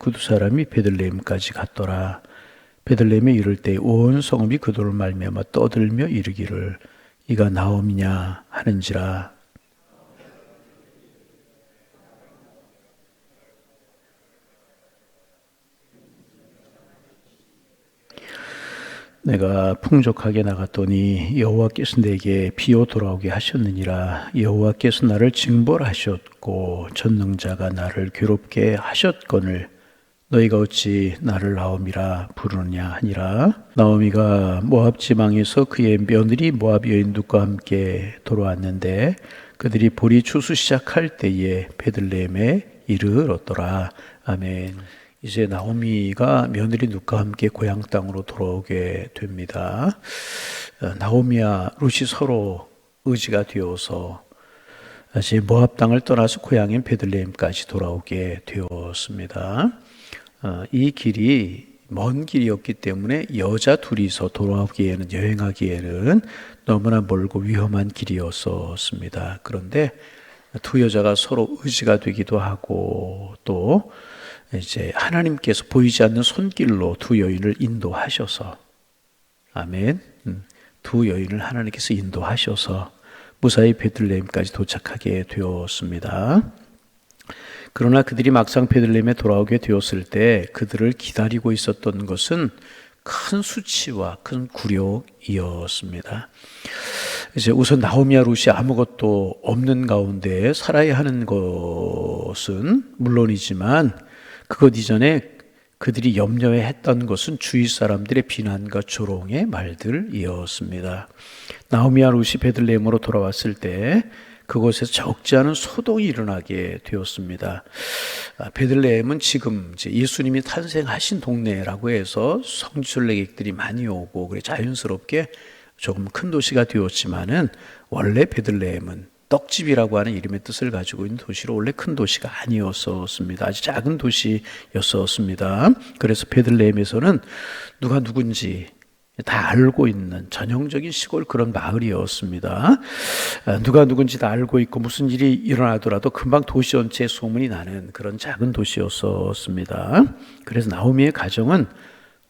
그 두 사람이 베들레헴까지 갔더라. 베들레헴에 이를 때 온 성읍이 그들로 말미암아 떠들며 이르기를 이가 나옴이냐 하는지라. 내가 풍족하게 나갔더니 여호와께서 내게 비어 돌아오게 하셨느니라. 여호와께서 나를 징벌하셨고 전능자가 나를 괴롭게 하셨거늘 너희가 어찌 나를 나오미라 부르느냐 하니라. 나오미가 모압 지방에서 그의 며느리 모압 여인 룻과 함께 돌아왔는데 그들이 보리 추수 시작할 때에 베들레헴에 이르렀더라. 아멘. 이제 나오미가 며느리 룻과 함께 고향 땅으로 돌아오게 됩니다. 나오미와 룻이 서로 의지가 되어서 다시 모압 땅을 떠나서 고향인 베들레헴까지 돌아오게 되었습니다. 이 길이 먼 길이었기 때문에 여자 둘이서 돌아오기에는, 여행하기에는 너무나 멀고 위험한 길이었습니다. 그런데 두 여자가 서로 의지가 되기도 하고 또 이제 하나님께서 보이지 않는 손길로 두 여인을 인도하셔서, 아멘. 두 여인을 하나님께서 인도하셔서 무사히 베들레헴까지 도착하게 되었습니다. 그러나 그들이 막상 베들레헴에 돌아오게 되었을 때 그들을 기다리고 있었던 것은 큰 수치와 큰 굴욕이었습니다. 이제 우선 나오미와 룻이 아무것도 없는 가운데 살아야 하는 것은 물론이지만 그것 이전에 그들이 염려했던 것은 주위 사람들의 비난과 조롱의 말들이었습니다. 나오미와 룻이 베들레헴으로 돌아왔을 때 그곳에서 적지 않은 소동이 일어나게 되었습니다. 베들레헴은 지금 이제 예수님이 탄생하신 동네라고 해서 성지순례객들이 많이 오고 그래 자연스럽게 조금 큰 도시가 되었지만은 원래 베들레헴은 떡집이라고 하는 이름의 뜻을 가지고 있는 도시로 원래 큰 도시가 아니었었습니다. 아주 작은 도시였었습니다. 그래서 베들레헴에서는 누가 누군지 다 알고 있는 전형적인 시골 그런 마을이었습니다. 누가 누군지 다 알고 있고 무슨 일이 일어나더라도 금방 도시 전체에 소문이 나는 그런 작은 도시였었습니다. 그래서 나오미의 가정은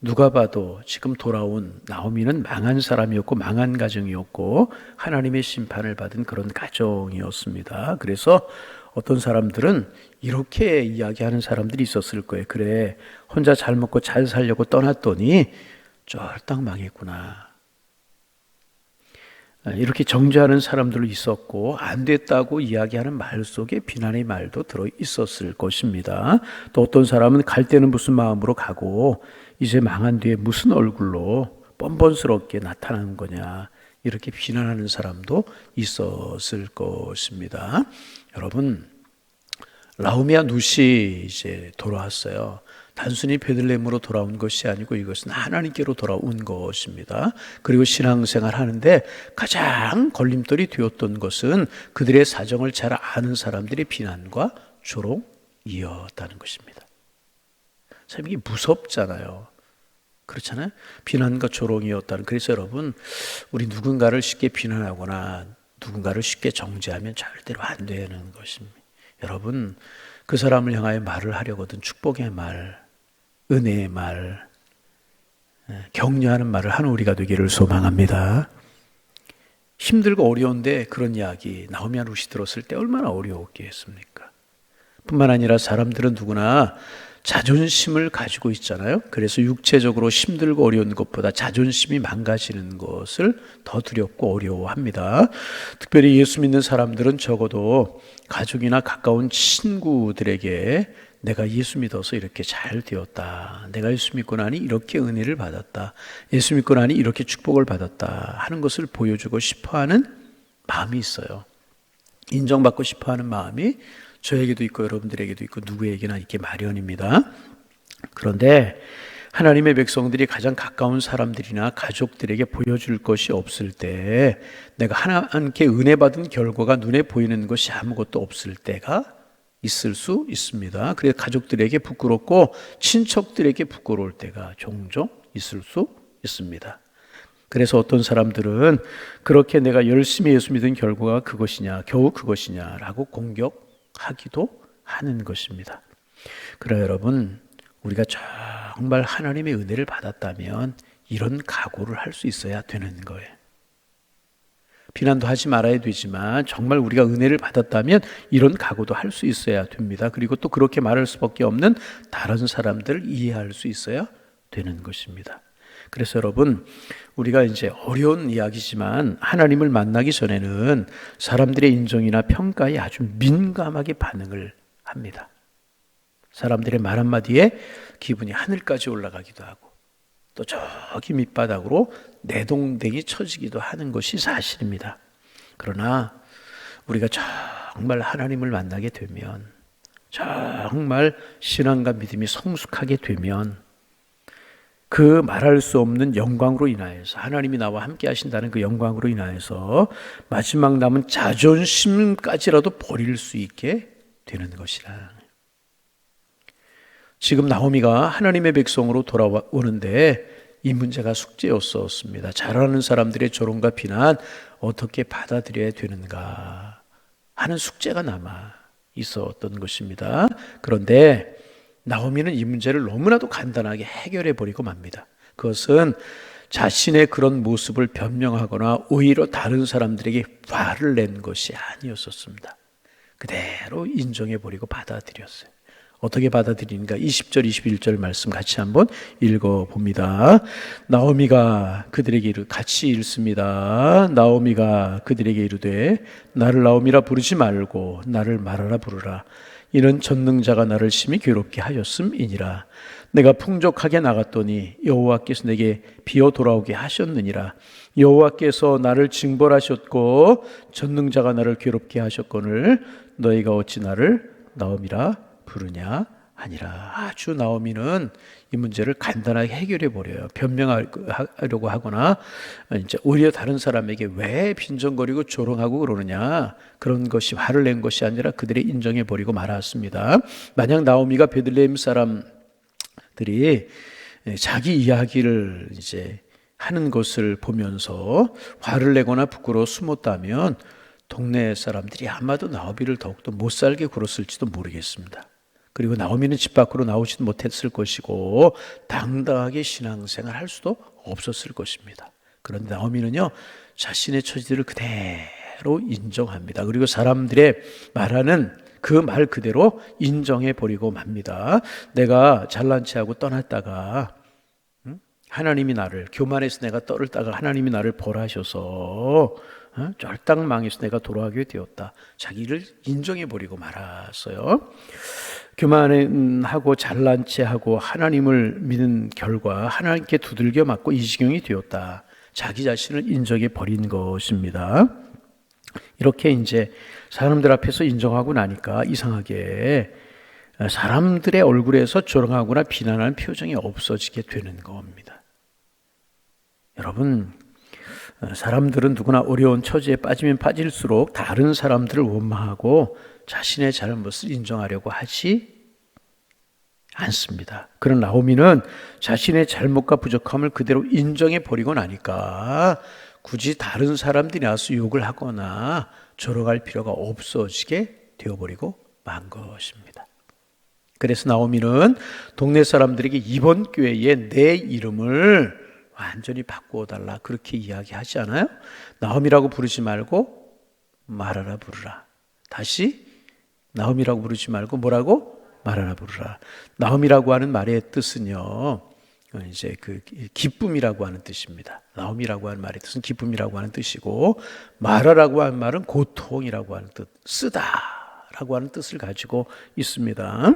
누가 봐도 지금 돌아온 나오미는 망한 사람이었고 망한 가정이었고 하나님의 심판을 받은 그런 가정이었습니다. 그래서 어떤 사람들은 이렇게 이야기하는 사람들이 있었을 거예요. 그래, 혼자 잘 먹고 잘 살려고 떠났더니 쫄딱 망했구나. 이렇게 정죄하는 사람들도 있었고 안 됐다고 이야기하는 말 속에 비난의 말도 들어 있었을 것입니다. 또 어떤 사람은 갈 때는 무슨 마음으로 가고 이제 망한 뒤에 무슨 얼굴로 뻔뻔스럽게 나타나는 거냐, 이렇게 비난하는 사람도 있었을 것입니다. 여러분, 나오미와 룻이 이제 돌아왔어요. 단순히 베들레헴으로 돌아온 것이 아니고 이것은 하나님께로 돌아온 것입니다. 그리고 신앙생활 하는데 가장 걸림돌이 되었던 것은 그들의 사정을 잘 아는 사람들의 비난과 조롱이었다는 것입니다. 참 이게 무섭잖아요. 그렇잖아요. 비난과 조롱이었다는. 그래서 여러분, 우리 누군가를 쉽게 비난하거나 누군가를 쉽게 정죄하면 절대로 안 되는 것입니다. 여러분, 그 사람을 향하여 말을 하려거든 축복의 말, 은혜의 말, 격려하는 말을 하는 우리가 되기를 소망합니다. 힘들고 어려운데 그런 이야기 나오미와 룻이 들었을 때 얼마나 어려웠겠습니까? 뿐만 아니라 사람들은 누구나 자존심을 가지고 있잖아요. 그래서 육체적으로 힘들고 어려운 것보다 자존심이 망가지는 것을 더 두렵고 어려워합니다. 특별히 예수 믿는 사람들은 적어도 가족이나 가까운 친구들에게 내가 예수 믿어서 이렇게 잘 되었다, 내가 예수 믿고 나니 이렇게 은혜를 받았다, 예수 믿고 나니 이렇게 축복을 받았다 하는 것을 보여주고 싶어하는 마음이 있어요. 인정받고 싶어하는 마음이 저에게도 있고 여러분들에게도 있고 누구에게나 있기 마련입니다. 그런데 하나님의 백성들이 가장 가까운 사람들이나 가족들에게 보여줄 것이 없을 때, 내가 하나님께 은혜 받은 결과가 눈에 보이는 것이 아무것도 없을 때가 있을 수 있습니다. 그래서 가족들에게 부끄럽고 친척들에게 부끄러울 때가 종종 있을 수 있습니다. 그래서 어떤 사람들은 그렇게 내가 열심히 예수 믿은 결과가 그것이냐, 겨우 그것이냐라고 공격하기도 하는 것입니다. 그러나 여러분, 우리가 정말 하나님의 은혜를 받았다면 이런 각오를 할 수 있어야 되는 거예요. 비난도 하지 말아야 되지만 정말 우리가 은혜를 받았다면 이런 각오도 할 수 있어야 됩니다. 그리고 또 그렇게 말할 수밖에 없는 다른 사람들을 이해할 수 있어야 되는 것입니다. 그래서 여러분, 우리가 이제 어려운 이야기지만 하나님을 만나기 전에는 사람들의 인정이나 평가에 아주 민감하게 반응을 합니다. 사람들의 말 한마디에 기분이 하늘까지 올라가기도 하고 또 저기 밑바닥으로 내동댕이 쳐지기도 하는 것이 사실입니다. 그러나 우리가 정말 하나님을 만나게 되면, 정말 신앙과 믿음이 성숙하게 되면 그 말할 수 없는 영광으로 인하여서, 하나님이 나와 함께 하신다는 그 영광으로 인하여서 마지막 남은 자존심까지라도 버릴 수 있게 되는 것이라. 지금 나오미가 하나님의 백성으로 돌아오는데 이 문제가 숙제였었습니다. 잘하는 사람들의 조롱과 비난 어떻게 받아들여야 되는가 하는 숙제가 남아 있었던 것입니다. 그런데 나오미는 이 문제를 너무나도 간단하게 해결해 버리고 맙니다. 그것은 자신의 그런 모습을 변명하거나 오히려 다른 사람들에게 화를 낸 것이 아니었었습니다. 그대로 인정해 버리고 받아들였어요. 어떻게 받아들이는가? 20절 21절 말씀 같이 한번 읽어봅니다. 나오미가 그들에게 같이 읽습니다. 나오미가 그들에게 이르되 나를 나오미라 부르지 말고 나를 마라라 부르라. 이는 전능자가 나를 심히 괴롭게 하였음이니라. 내가 풍족하게 나갔더니 여호와께서 내게 비어 돌아오게 하셨느니라. 여호와께서 나를 징벌하셨고 전능자가 나를 괴롭게 하셨거늘 너희가 어찌 나를 나오미라 부르냐 하니라. 아주 나오미는 이 문제를 간단하게 해결해 버려요. 변명하려고 하거나 이제 오히려 다른 사람에게 왜 빈정거리고 조롱하고 그러느냐, 그런 것이 화를 낸 것이 아니라 그들의 인정해 버리고 말았습니다. 만약 나오미가 베들레헴 사람들이 자기 이야기를 이제 하는 것을 보면서 화를 내거나 부끄러워 숨었다면 동네 사람들이 아마도 나오미를 더욱더 못 살게 굴었을지도 모르겠습니다. 그리고 나오미는 집 밖으로 나오지도 못했을 것이고 당당하게 신앙생활 할 수도 없었을 것입니다. 그런데 나오미는요, 자신의 처지를 그대로 인정합니다. 그리고 사람들의 말하는 그 말 그대로 인정해 버리고 맙니다. 내가 잘난 체하고 떠났다가 하나님이 나를, 교만해서 내가 떠들다가 하나님이 나를 벌하셔서 쫄딱 망해서 내가 돌아가게 되었다. 자기를 인정해 버리고 말았어요. 교만하고 잘난 체하고 하나님을 믿는 결과 하나님께 두들겨 맞고 이 지경이 되었다. 자기 자신을 인정해 버린 것입니다. 이렇게 이제 사람들 앞에서 인정하고 나니까 이상하게 사람들의 얼굴에서 조롱하거나 비난하는 표정이 없어지게 되는 겁니다. 여러분, 사람들은 누구나 어려운 처지에 빠지면 빠질수록 다른 사람들을 원망하고 자신의 잘못을 인정하려고 하지 않습니다. 그런 나오미는 자신의 잘못과 부족함을 그대로 인정해 버리고 나니까 굳이 다른 사람들이 나서 욕을 하거나 조롱할 필요가 없어지게 되어버리고 만 것입니다. 그래서 나오미는 동네 사람들에게 이번 교회에 내 이름을 완전히 바꾸어달라 그렇게 이야기하지 않아요? 나오미라고 부르지 말고 마라라 부르라. 다시 나오미라고 부르지 말고 뭐라고? 마라라 부르라. 나오미라고 하는 말의 뜻은요, 이제 그 기쁨이라고 하는 뜻입니다. 나오미라고 하는 말의 뜻은 기쁨이라고 하는 뜻이고, 마라라고 하는 말은 고통이라고 하는 뜻, 쓰다라고 하는 뜻을 가지고 있습니다.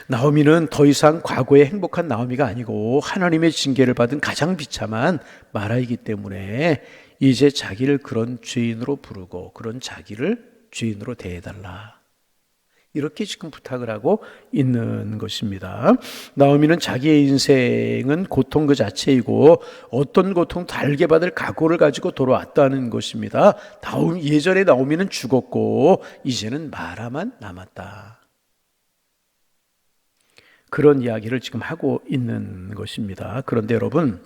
나오미는 더 이상 과거의 행복한 나오미가 아니고 하나님의 징계를 받은 가장 비참한 마라이기 때문에 이제 자기를 그런 죄인으로 부르고 그런 자기를 죄인으로 대해달라. 이렇게 지금 부탁을 하고 있는 것입니다. 나오미는 자기의 인생은 고통 그 자체이고 어떤 고통도 달게 받을 각오를 가지고 돌아왔다는 것입니다. 예전에 나오미는 죽었고 이제는 마라만 남았다. 그런 이야기를 지금 하고 있는 것입니다. 그런데 여러분,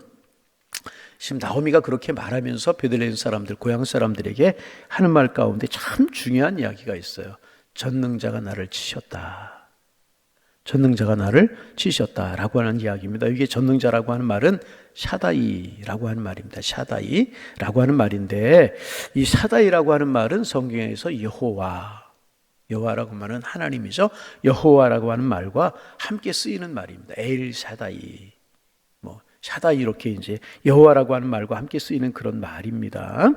지금 나오미가 그렇게 말하면서 베들레헴 사람들, 고향 사람들에게 하는 말 가운데 참 중요한 이야기가 있어요. 전능자가 나를 치셨다. 전능자가 나를 치셨다라고 하는 이야기입니다. 이게 전능자라고 하는 말은 샤다이라고 하는 말입니다. 샤다이라고 하는 말인데, 이 샤다이라고 하는 말은 성경에서 여호와라고 말은 하나님이죠. 여호와라고 하는 말과 함께 쓰이는 말입니다. 엘 샤다이, 샤다이 이렇게 이제 여호와라고 하는 말과 함께 쓰이는 그런 말입니다.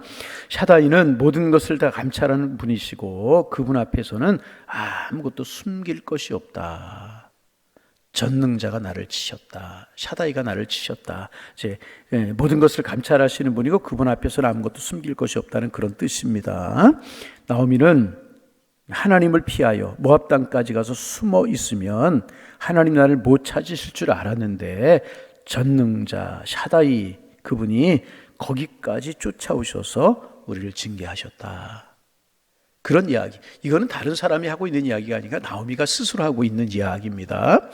샤다이는 모든 것을 다 감찰하는 분이시고 그분 앞에서는 아무것도 숨길 것이 없다. 전능자가 나를 치셨다. 샤다이가 나를 치셨다. 이제 모든 것을 감찰하시는 분이고 그분 앞에서는 아무것도 숨길 것이 없다는 그런 뜻입니다. 나오미는 하나님을 피하여 모압 땅까지 가서 숨어 있으면 하나님 나를 못 찾으실 줄 알았는데 전능자 샤다이 그분이 거기까지 쫓아오셔서 우리를 징계하셨다. 그런 이야기. 이거는 다른 사람이 하고 있는 이야기가 아니라 나오미가 스스로 하고 있는 이야기입니다.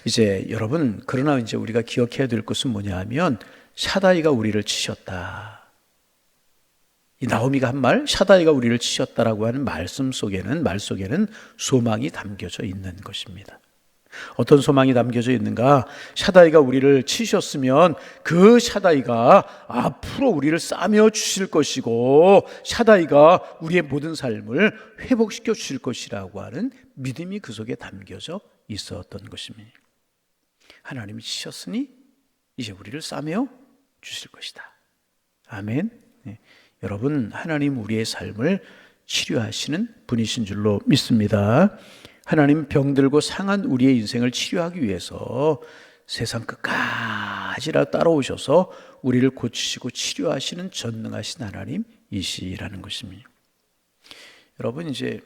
이제 여러분, 그러나 이제 우리가 기억해야 될 것은 뭐냐 하면 샤다이가 우리를 치셨다. 이 나오미가 한 말, 샤다이가 우리를 치셨다라고 하는 말 속에는 소망이 담겨져 있는 것입니다. 어떤 소망이 담겨져 있는가? 샤다이가 우리를 치셨으면 그 샤다이가 앞으로 우리를 싸매어 주실 것이고 샤다이가 우리의 모든 삶을 회복시켜 주실 것이라고 하는 믿음이 그 속에 담겨져 있었던 것입니다. 하나님이 치셨으니 이제 우리를 싸매어 주실 것이다. 아멘. 네. 여러분, 하나님 우리의 삶을 치료하시는 분이신 줄로 믿습니다. 하나님 병들고 상한 우리의 인생을 치료하기 위해서 세상 끝까지라 따라오셔서 우리를 고치시고 치료하시는 전능하신 하나님이시라는 것입니다. 여러분, 이제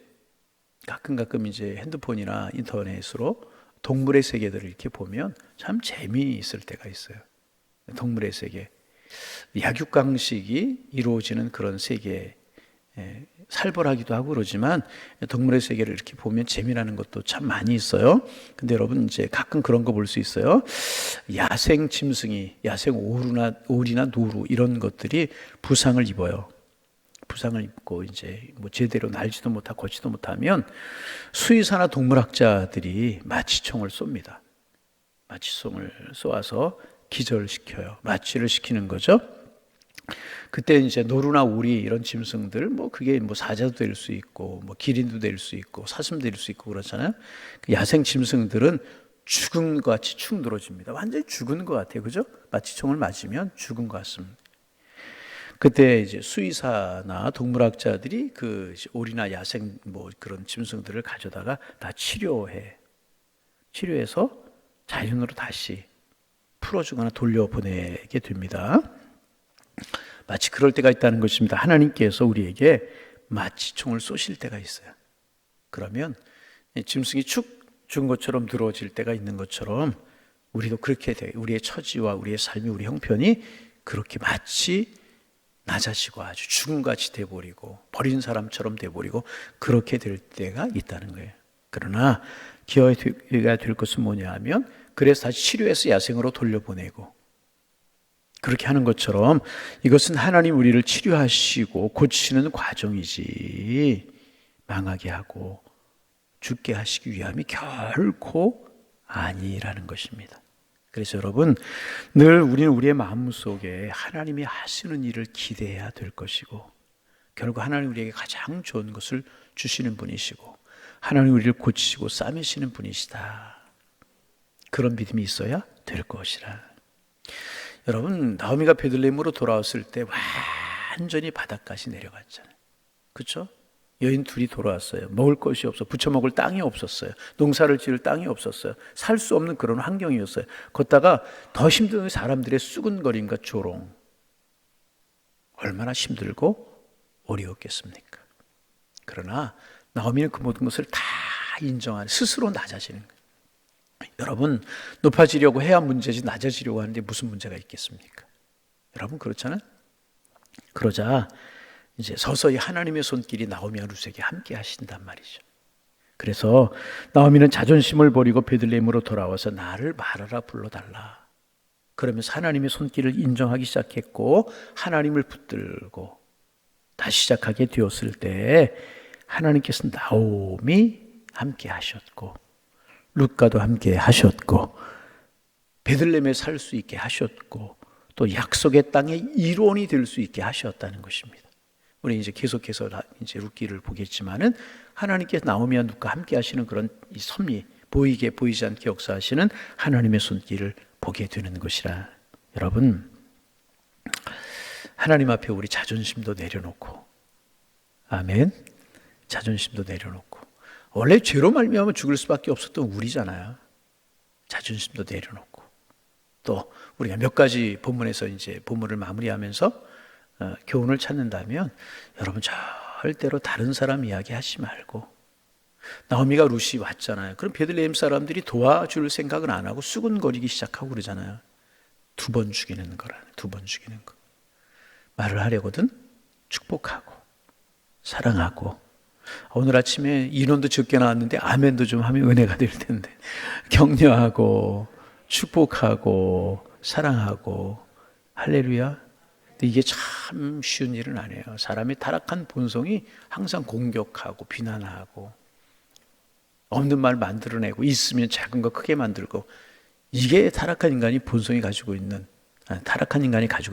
가끔 이제 핸드폰이나 인터넷으로 동물의 세계들을 이렇게 보면 참 재미있을 때가 있어요. 동물의 세계, 약육강식이 이루어지는 그런 세계, 살벌하기도 하고 그러지만 동물의 세계를 이렇게 보면 재미나는 것도 참 많이 있어요. 근데 여러분, 이제 가끔 그런 거 볼 수 있어요. 야생 짐승이, 야생 오리나 노루 이런 것들이 부상을 입어요. 부상을 입고 이제 뭐 제대로 날지도 못하고 걷지도 못하면 수의사나 동물학자들이 마취총을 쏩니다. 마취총을 쏘아서 기절시켜요. 마취를 시키는 거죠. 그때 이제 노루나 오리 이런 짐승들, 그게 사자도 될 수 있고, 기린도 될 수 있고, 사슴도 될 수 있고 그렇잖아요. 야생 짐승들은 죽은 것 같이 축 늘어집니다. 완전히 죽은 것 같아요. 그죠? 마취총을 맞으면 죽은 것 같습니다. 그때 이제 수의사나 동물학자들이 그 오리나 야생 그런 짐승들을 가져다가 다 치료해서 자연으로 다시 풀어주거나 돌려보내게 됩니다. 마치 그럴 때가 있다는 것입니다. 하나님께서 우리에게 마취총을 쏘실 때가 있어요. 그러면 짐승이 축 죽은 것처럼 늘어질 때가 있는 것처럼 우리도 그렇게 돼요. 우리의 처지와 우리의 삶이, 우리 형편이 그렇게 마치 낮아지고 아주 죽음같이 돼버리고 버린 사람처럼 돼버리고 그렇게 될 때가 있다는 거예요. 그러나 기여가 될 것은 뭐냐 하면 그래서 다시 치료해서 야생으로 돌려보내고 그렇게 하는 것처럼 이것은 하나님 우리를 치료하시고 고치시는 과정이지 망하게 하고 죽게 하시기 위함이 결코 아니라는 것입니다. 그래서 여러분, 늘 우리는 우리의 마음속에 하나님이 하시는 일을 기대해야 될 것이고 결국 하나님 우리에게 가장 좋은 것을 주시는 분이시고 하나님 우리를 고치시고 싸매시는 분이시다. 그런 믿음이 있어야 될 것이라. 여러분, 나오미가 베들레헴으로 돌아왔을 때 완전히 바닥까지 내려갔잖아요. 그렇죠? 여인 둘이 돌아왔어요. 먹을 것이 없어, 부쳐먹을 땅이 없었어요. 농사를 지을 땅이 없었어요. 살 수 없는 그런 환경이었어요. 걷다가 더 힘든 사람들의 수군거림과 조롱, 얼마나 힘들고 어려웠겠습니까? 그러나 나오미는 그 모든 것을 다 인정하는, 스스로 낮아지는 거예요. 여러분, 높아지려고 해야 문제지 낮아지려고 하는데 무슨 문제가 있겠습니까? 여러분, 그렇잖아요? 그러자 이제 서서히 하나님의 손길이 나오미와 룻에게 함께 하신단 말이죠. 그래서 나오미는 자존심을 버리고 베들레헴으로 돌아와서 나를 말하라 불러달라. 그러면서 하나님의 손길을 인정하기 시작했고 하나님을 붙들고 다시 시작하게 되었을 때 하나님께서 나오미 함께 하셨고 룻과도 함께 하셨고 베들레헴에 살 수 있게 하셨고 또 약속의 땅의 일원이 될 수 있게 하셨다는 것입니다. 우리 이제 계속해서 이제 룻기를 보겠지만은 하나님께서 나오미와 룻과 함께 하시는 그런 이 섭리, 보이게 보이지 않게 역사하시는 하나님의 손길을 보게 되는 것이라. 여러분, 하나님 앞에 우리 자존심도 내려놓고, 아멘. 자존심도 내려놓고, 원래 죄로 말미암아 죽을 수밖에 없었던 우리잖아요. 자존심도 내려놓고, 또 우리가 몇 가지 본문에서 이제 본문을 마무리하면서 교훈을 찾는다면, 여러분 절대로 다른 사람 이야기하지 말고, 나오미가 룻이 왔잖아요. 그럼 베들레헴 사람들이 도와줄 생각은 안 하고 수군거리기 시작하고 그러잖아요. 2번 죽이는 거라네. 2번 죽이는 거. 말을 하려거든 축복하고 사랑하고. 오늘 아침에 인원도 적게 나왔는데 아멘도 좀 하면 은혜가 될 텐데, 격려하고 축복하고 사랑하고. 할렐루야. 근데 이게 참 쉬운 일은 아니에요. 사람의 타락한 본성이 항상 공격하고 비난하고 없는 말 만들어내고, 있으면 작은 거 크게 만들고, 이게 타락한 인간이 가지고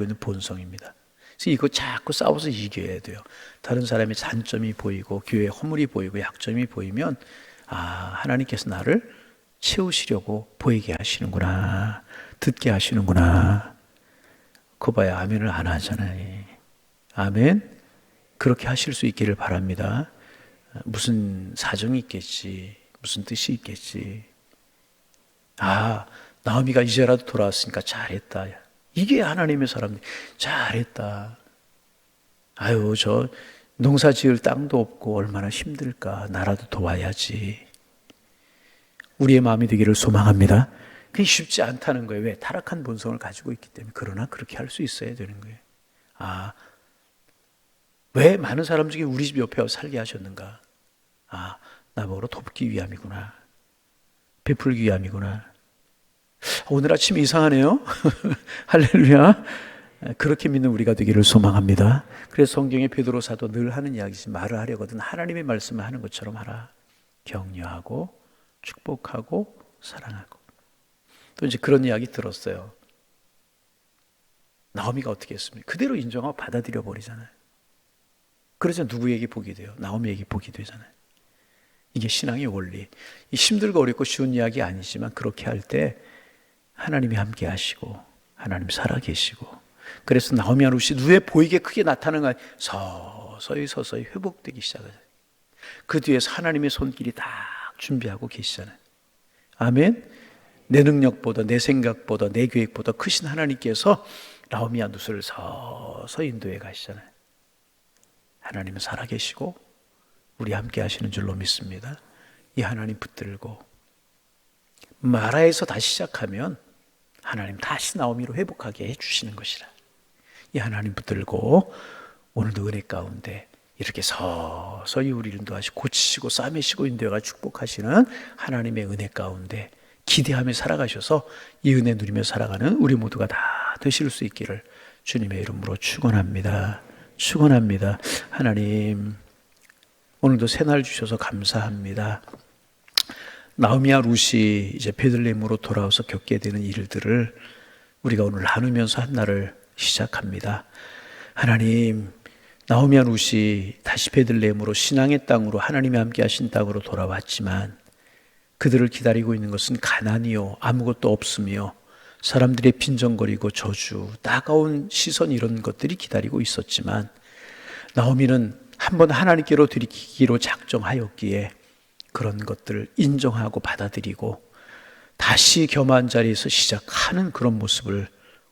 있는 본성입니다. 그래서 이거 자꾸 싸워서 이겨야 돼요. 다른 사람의 단점이 보이고 교회의 허물이 보이고 약점이 보이면, 하나님께서 나를 채우시려고 보이게 하시는구나, 듣게 하시는구나. 그거 봐야 아멘을 안 하잖아요. 아멘. 그렇게 하실 수 있기를 바랍니다. 무슨 사정이 있겠지, 무슨 뜻이 있겠지. 나오미가 이제라도 돌아왔으니까 잘했다. 이게 하나님의 사람들. 잘했다. 저 농사 지을 땅도 없고 얼마나 힘들까. 나라도 도와야지. 우리의 마음이 되기를 소망합니다. 그게 쉽지 않다는 거예요. 왜? 타락한 본성을 가지고 있기 때문에. 그러나 그렇게 할 수 있어야 되는 거예요. 왜 많은 사람 중에 우리 집 옆에 와서 살게 하셨는가? 나보고 돕기 위함이구나. 베풀기 위함이구나. 오늘 아침 이상하네요. 할렐루야. 그렇게 믿는 우리가 되기를 소망합니다. 그래서 성경의 베드로 사도 늘 하는 이야기지, 말을 하려거든 하나님의 말씀을 하는 것처럼 하라. 격려하고 축복하고 사랑하고. 또 이제 그런 이야기 들었어요. 나오미가 어떻게 했습니까? 그대로 인정하고 받아들여 버리잖아요. 그래서 누구에게 복이 돼요? 나오미에게 복이 되잖아요. 이게 신앙의 원리. 힘들고 어렵고 쉬운 이야기 아니지만 그렇게 할 때 하나님이 함께 하시고 하나님 살아계시고, 그래서 나오미와 룻이 눈에 보이게 크게 나타나는 거예요. 서서히 회복되기 시작하죠. 그 뒤에서 하나님의 손길이 다 준비하고 계시잖아요. 아멘. 내 능력보다 내 생각보다 내 계획보다 크신 하나님께서 나오미와 룻을 서서히 인도해 가시잖아요. 하나님은 살아계시고 우리 함께 하시는 줄로 믿습니다. 이 하나님 붙들고 마라에서 다시 시작하면 하나님 다시 나오미로 회복하게 해주시는 것이라. 이 하나님 붙들고 오늘도 은혜 가운데 이렇게 서서히 우리를 인도하시고 고치시고 싸매시고 인도해가 축복하시는 하나님의 은혜 가운데 기대하며 살아가셔서 이 은혜 누리며 살아가는 우리 모두가 다 되실 수 있기를 주님의 이름으로 축원합니다. 축원합니다. 하나님, 오늘도 새날 주셔서 감사합니다. 나오미와 룻이 이제 베들레헴으로 돌아와서 겪게 되는 일들을 우리가 오늘 나누면서 한 날을 시작합니다. 하나님, 나오미와 룻이 다시 베들레헴으로 신앙의 땅으로 하나님이 함께 하신 땅으로 돌아왔지만 그들을 기다리고 있는 것은 가난이요 아무것도 없으며 사람들의 빈정거리고 저주, 따가운 시선 이런 것들이 기다리고 있었지만 나오미는 한번 하나님께로 드리기로 작정하였기에 그런 것들을 인정하고 받아들이고 다시 겸한 자리에서 시작하는 그런 모습을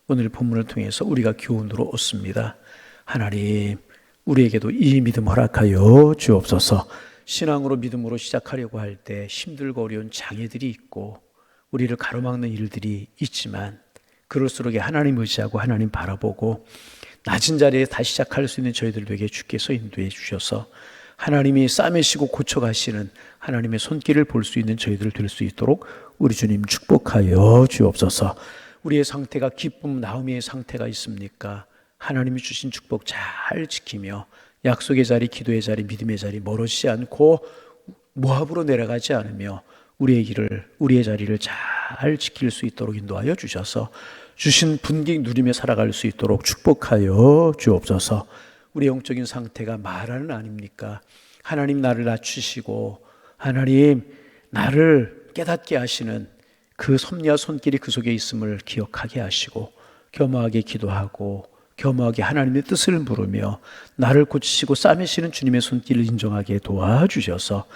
오늘 본문을 통해서 우리가 교훈으로 얻습니다. 하나님, 우리에게도 이 믿음 허락하여 주옵소서. 신앙으로 믿음으로 시작하려고 할 때 힘들고 어려운 장애들이 있고 우리를 가로막는 일들이 있지만 그럴수록 하나님 의지하고 하나님 바라보고 낮은 자리에 다시 시작할 수 있는 저희들에게 주께서 인도해 주셔서 하나님이 싸매시고 고쳐가시는 하나님의 손길을 볼 수 있는 저희들 될 수 있도록 우리 주님 축복하여 주옵소서. 우리의 상태가 기쁨, 나오미의 상태가 있습니까? 하나님이 주신 축복 잘 지키며 약속의 자리, 기도의 자리, 믿음의 자리 멀어지지 않고 모압으로 내려가지 않으며 우리의 길을, 우리의 자리를 잘 지킬 수 있도록 인도하여 주셔서 주신 분깃 누리며 살아갈 수 있도록 축복하여 주옵소서. 우리 영적인 상태가 말하는 아닙니까? 하나님 나를 낮추시고 하나님 나를 깨닫게 하시는 그 섭리와 손길이 그 속에 있음을 기억하게 하시고 겸허하게 기도하고 겸허하게 하나님의 뜻을 물으며 나를 고치시고 싸매시는 주님의 손길을 인정하게 도와주셔서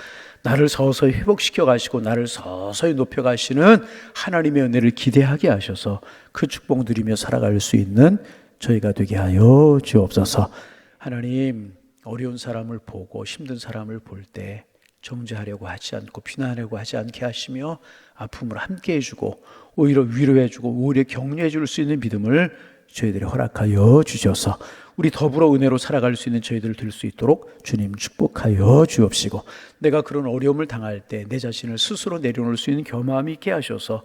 나를 서서히 회복시켜 가시고 나를 서서히 높여 가시는 하나님의 은혜를 기대하게 하셔서 그 축복 누리며 살아갈 수 있는 저희가 되게 하여 주옵소서. 하나님, 어려운 사람을 보고 힘든 사람을 볼 때 정죄하려고 하지 않고 비난하려고 하지 않게 하시며 아픔을 함께 해주고 오히려 위로해주고 오히려 격려해 줄 수 있는 믿음을 저희들이 허락하여 주셔서 우리 더불어 은혜로 살아갈 수 있는 저희들 될 수 있도록 주님 축복하여 주옵시고, 내가 그런 어려움을 당할 때 내 자신을 스스로 내려놓을 수 있는 겸허함이 있게 하셔서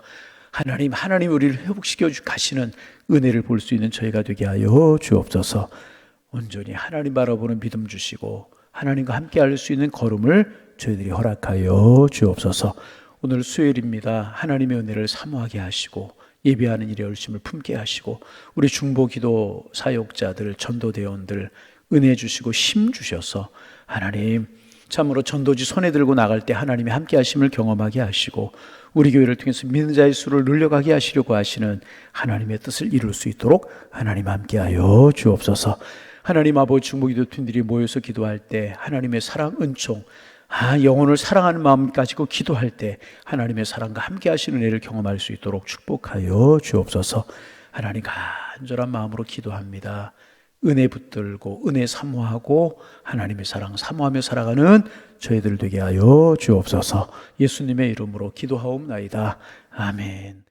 하나님 우리를 회복시켜 가시는 은혜를 볼 수 있는 저희가 되게 하여 주옵소서. 온전히 하나님 바라보는 믿음 주시고 하나님과 함께 할 수 있는 걸음을 저희들이 허락하여 주옵소서. 오늘 수요일입니다. 하나님의 은혜를 사모하게 하시고 예배하는 일에 열심을 품게 하시고 우리 중보기도 사역자들, 전도대원들 은혜 주시고 힘 주셔서 하나님 참으로 전도지 손에 들고 나갈 때 하나님의 함께 하심을 경험하게 하시고 우리 교회를 통해서 믿는 자의 수를 늘려가게 하시려고 하시는 하나님의 뜻을 이룰 수 있도록 하나님 함께하여 주옵소서. 하나님 아버지, 중보기도 팀들이 모여서 기도할 때 하나님의 사랑 은총, 영혼을 사랑하는 마음 가지고 기도할 때 하나님의 사랑과 함께 하시는 은혜를 경험할 수 있도록 축복하여 주옵소서. 하나님 간절한 마음으로 기도합니다. 은혜 붙들고 은혜 사모하고 하나님의 사랑 사모하며 살아가는 저희들 되게 하여 주옵소서. 예수님의 이름으로 기도하옵나이다. 아멘.